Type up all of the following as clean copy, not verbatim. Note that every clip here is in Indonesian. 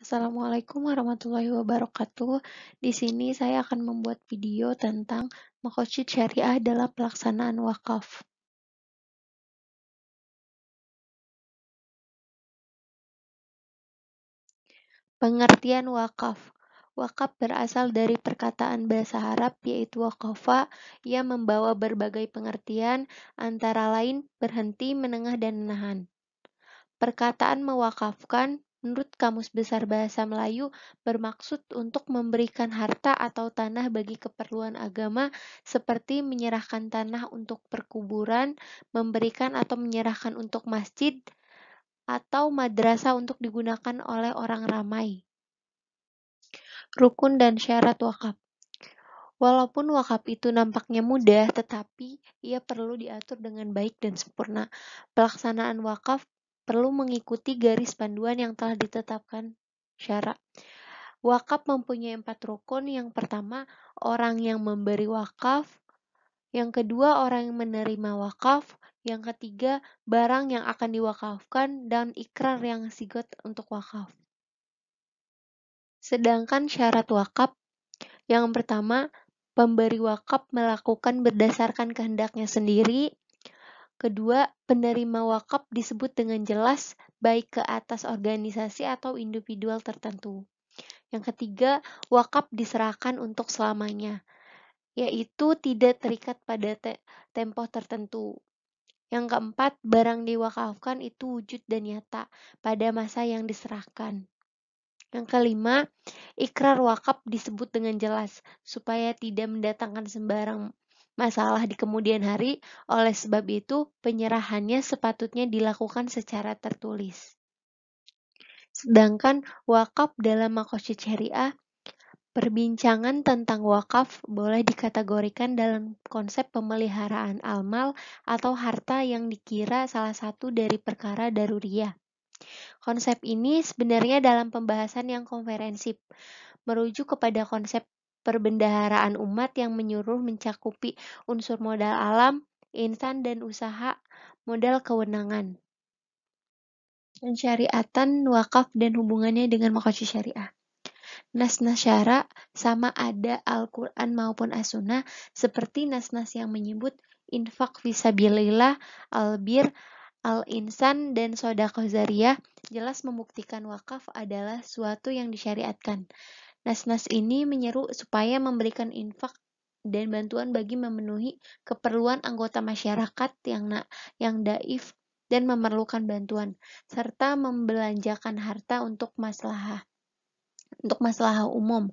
Assalamualaikum warahmatullahi wabarakatuh. Di sini saya akan membuat video tentang Makosid Syariah dalam pelaksanaan wakaf. Pengertian wakaf. Wakaf berasal dari perkataan bahasa Arab yaitu waqafa yang membawa berbagai pengertian antara lain berhenti, menengah, dan menahan. Perkataan mewakafkan menurut Kamus Besar Bahasa Melayu bermaksud untuk memberikan harta atau tanah bagi keperluan agama seperti menyerahkan tanah untuk perkuburan, memberikan atau menyerahkan untuk masjid, atau madrasah untuk digunakan oleh orang ramai. Rukun dan syarat wakaf. Walaupun wakaf itu nampaknya mudah, tetapi ia perlu diatur dengan baik dan sempurna. Pelaksanaan wakaf perlu mengikuti garis panduan yang telah ditetapkan syara. Wakaf mempunyai 4 rukun. Yang pertama, orang yang memberi wakaf. Yang kedua, orang yang menerima wakaf. Yang ketiga, barang yang akan diwakafkan dan ikrar yang sigot untuk wakaf. Sedangkan syarat wakaf, yang pertama, pemberi wakaf melakukan berdasarkan kehendaknya sendiri. Kedua, penerima wakaf disebut dengan jelas baik ke atas organisasi atau individual tertentu. Yang ketiga, wakaf diserahkan untuk selamanya, yaitu tidak terikat pada tempo tertentu. Yang keempat, barang diwakafkan itu wujud dan nyata pada masa yang diserahkan. Yang kelima, ikrar wakaf disebut dengan jelas supaya tidak mendatangkan sembarang masalah di kemudian hari. Oleh sebab itu, penyerahannya sepatutnya dilakukan secara tertulis. Sedangkan wakaf dalam Makosid Syariah, perbincangan tentang wakaf boleh dikategorikan dalam konsep pemeliharaan amal atau harta yang dikira salah satu dari perkara daruriyah. Konsep ini sebenarnya dalam pembahasan yang komprehensif, merujuk kepada konsep perbendaharaan umat yang menyuruh mencakupi unsur modal alam, insan, dan usaha modal kewenangan. Pensyariatan wakaf dan hubungannya dengan Makosid Syariah. Nas-nas syara sama ada Al-Quran maupun As-Sunnah seperti nas-nas yang menyebut infak fisabilillah, albir, al-insan, dan sodaqah zariyah jelas membuktikan wakaf adalah suatu yang disyariatkan. Nas-nas ini menyeru supaya memberikan infak dan bantuan bagi memenuhi keperluan anggota masyarakat yang daif dan memerlukan bantuan, serta membelanjakan harta untuk maslahah umum.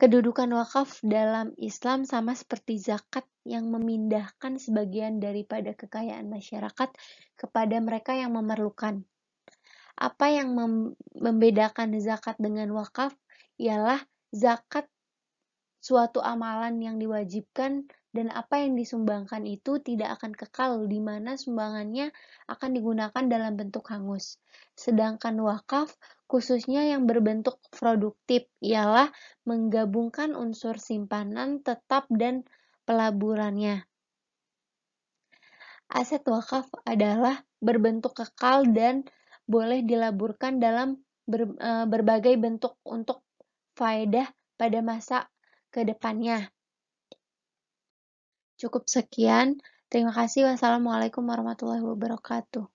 Kedudukan wakaf dalam Islam sama seperti zakat yang memindahkan sebagian daripada kekayaan masyarakat kepada mereka yang memerlukan. Apa yang membedakan zakat dengan wakaf ialah zakat suatu amalan yang diwajibkan dan apa yang disumbangkan itu tidak akan kekal di mana sumbangannya akan digunakan dalam bentuk hangus. Sedangkan wakaf khususnya yang berbentuk produktif ialah menggabungkan unsur simpanan tetap dan pelaburannya. Aset wakaf adalah berbentuk kekal dan boleh dilaburkan dalam berbagai bentuk untuk faedah pada masa ke depannya. Cukup sekian. Terima kasih. Wassalamualaikum warahmatullahi wabarakatuh.